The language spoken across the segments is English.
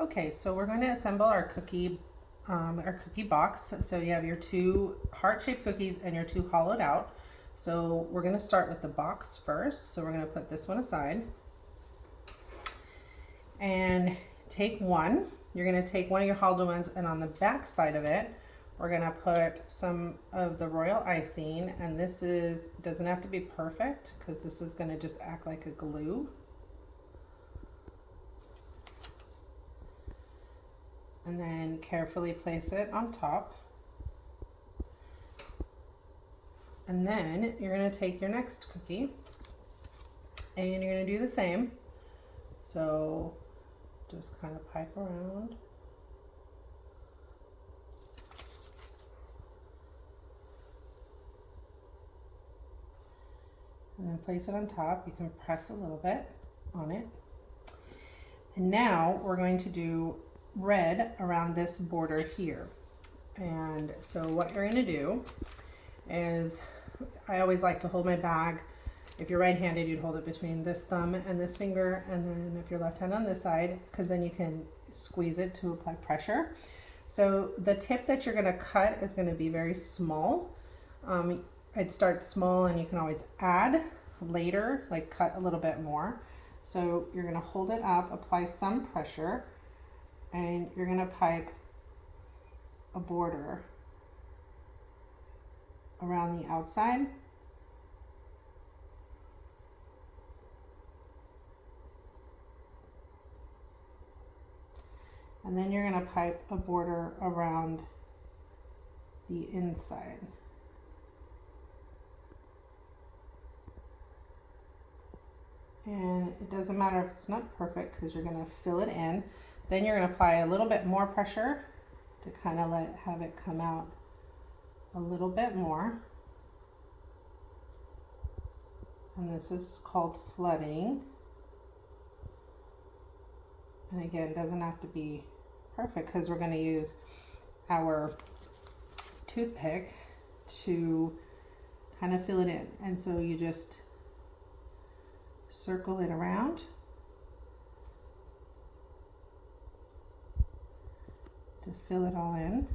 Okay, so we're going to assemble our cookie box. So you have your two heart-shaped cookies and your two hollowed out. So we're going to start with the box first. So we're going to put this one aside and take one. You're going to take one of your hollowed ones, and on the back side of it, we're going to put some of the royal icing. And this doesn't have to be perfect because this is going to just act like a glue. And then carefully place it on top. And then you're going to take your next cookie and you're going to do the same. So just kind of pipe around. And then place it on top. You can press a little bit on it. And now we're going to do red around this border here. And so what you're going to do is, I always like to hold my bag. If you're right-handed, you'd hold it between this thumb and this finger, and then if you're left-handed on this side, because then you can squeeze it to apply pressure. So the tip that you're going to cut is going to be very small. I'd start small, and you can always add later, like cut a little bit more. So you're going to hold it up, apply some pressure, and you're going to pipe a border around the outside. And then you're going to pipe a border around the inside. And it doesn't matter if it's not perfect because you're going to fill it in. Then you're going to apply a little bit more pressure to kind of have it come out a little bit more. And this is called flooding. And again, it doesn't have to be perfect because we're going to use our toothpick to kind of fill it in. And so you just circle it around to fill it all in.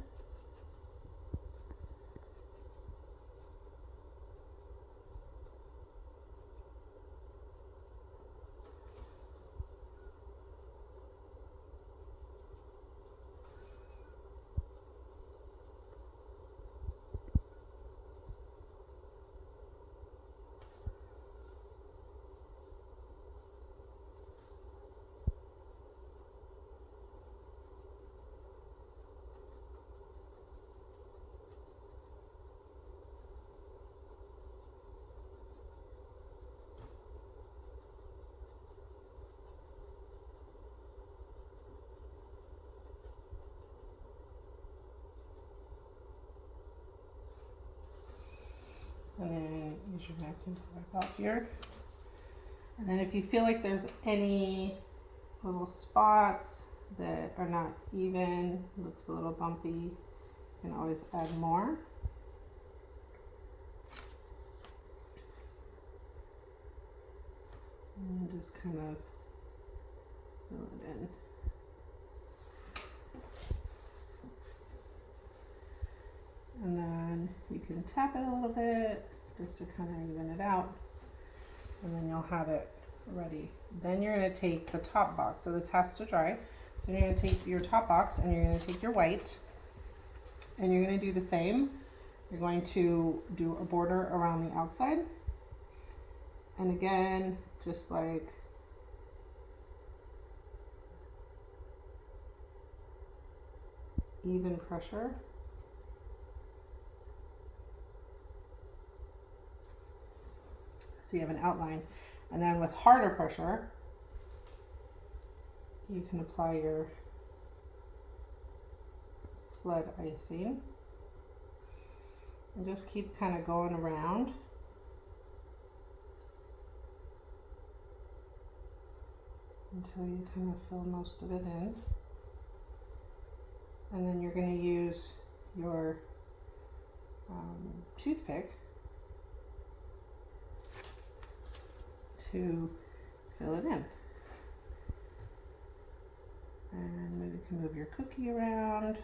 And then use your napkin to wipe off here. And then if you feel like there's any little spots that are not even, looks a little bumpy, you can always add more. And just kind of fill it in. And then you can tap it a little bit just to kind of even it out. And then you'll have it ready. Then you're going to take the top box. So this has to dry. So you're going to take your top box and you're going to take your white and you're going to do the same. You're going to do a border around the outside. And again, just like even pressure. So you have an outline. And then with harder pressure, you can apply your flood icing. And just keep kind of going around. Until you kind of fill most of it in. And then you're going to use your toothpick to fill it in. And maybe you can move your cookie around.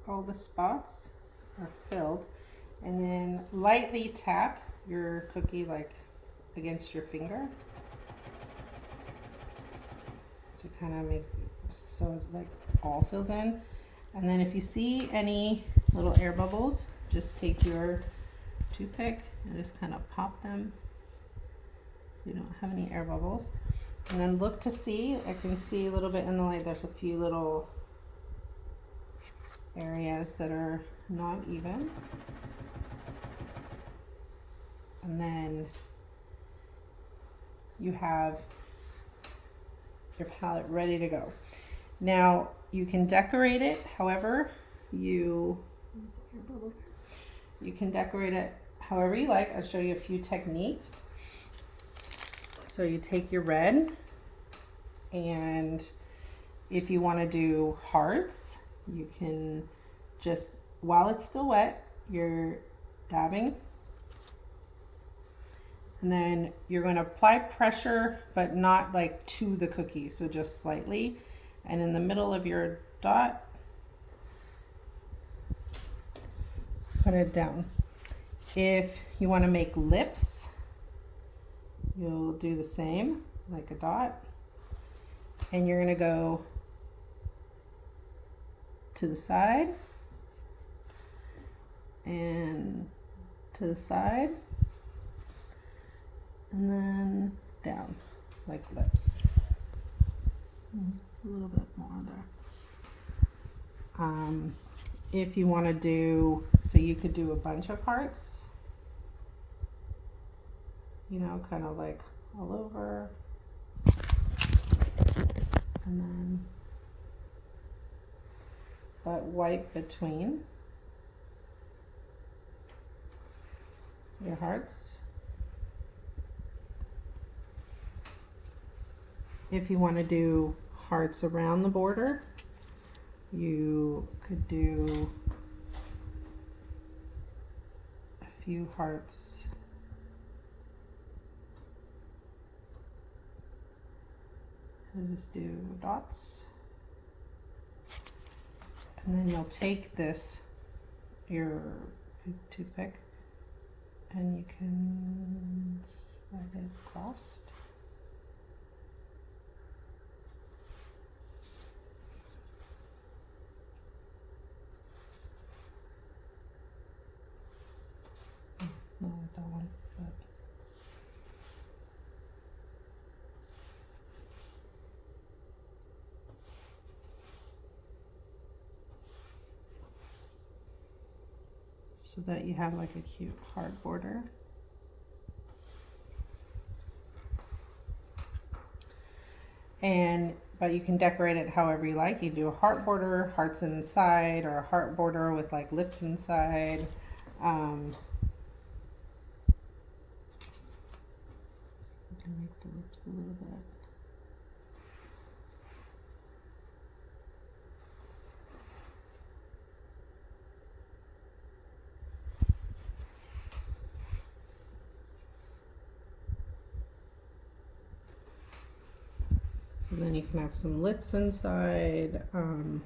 All the spots are filled, and then lightly tap your cookie like against your finger to kind of make so it like all fills in. And then if you see any little air bubbles, just take your toothpick and just kind of pop them so you don't have any air bubbles. And then look to see, I can see a little bit in the light, there's a few little areas that are not even. And then you have your palette ready to go. Now you can decorate it however you can decorate it however you like. I'll show you a few techniques. So you take your red, and if you want to do hearts, you can just, while it's still wet, you're dabbing, and then you're going to apply pressure, but not like to the cookie, so just slightly. And in the middle of your dot, put it down. If you want to make lips, you'll do the same, like a dot, and you're going to go to the side and to the side, and then down like lips. A little bit more there. If you want to do, so you could do a bunch of hearts, you know, kind of like all over, and then but white between your hearts. If you want to do hearts around the border, you could do a few hearts and just do dots. And then you'll take this, your toothpick, and you can slide it across. Not with that one, but so that you have like a cute heart border. And but you can decorate it however you like. You do a heart border, hearts inside, or a heart border with like lips inside. You can make the lips a little bit. So then you can have some lips inside, kind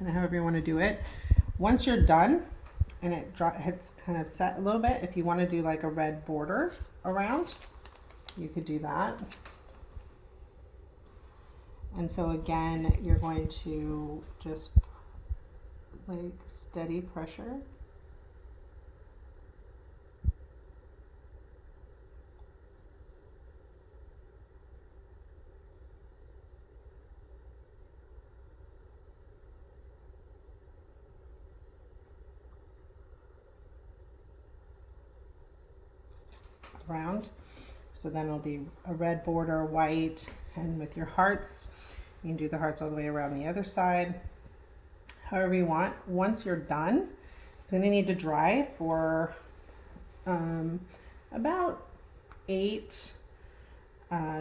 of however you want to do it. Once you're done and it's kind of set a little bit, if you want to do like a red border around, you could do that. And so again, you're going to just like steady pressure. around. So then it'll be a red border, white, and with your hearts, you can do the hearts all the way around the other side, however you want. Once you're done, it's going to need to dry for about 8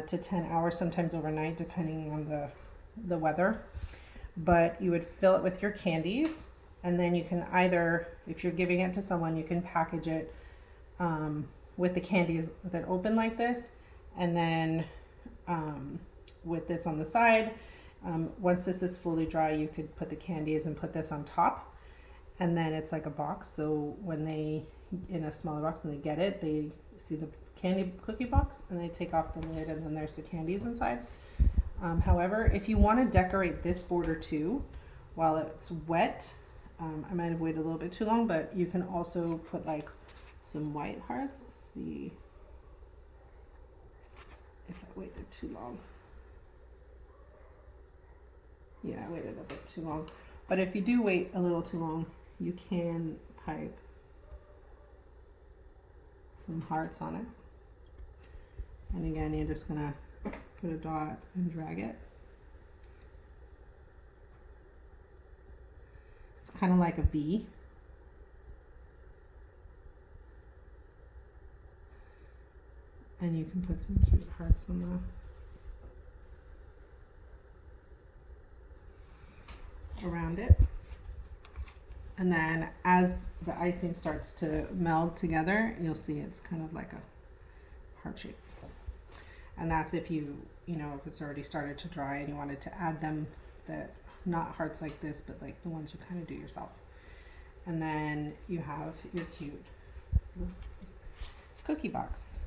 to 10 hours, sometimes overnight, depending on the weather. But you would fill it with your candies, and then you can either, if you're giving it to someone, you can package it with the candies with it open like this, and then with this on the side. Once this is fully dry, you could put the candies and put this on top, and then it's like a box. So when they, in a smaller box, when they get it, they see the candy cookie box and they take off the lid, and then there's the candies inside. However, if you want to decorate this border too while it's wet, I might have waited a little bit too long, but you can also put like some white hearts. Let's see if I waited too long. Yeah, I waited a bit too long. But if you do wait a little too long, you can pipe some hearts on it. And again, you're just gonna put a dot and drag it. It's kind of like a V. And you can put some cute hearts on around it. And then as the icing starts to meld together, you'll see it's kind of like a heart shape. And that's if you know, if it's already started to dry and you wanted to add them, that not hearts like this, but like the ones you kind of do yourself. And then you have your cute cookie box.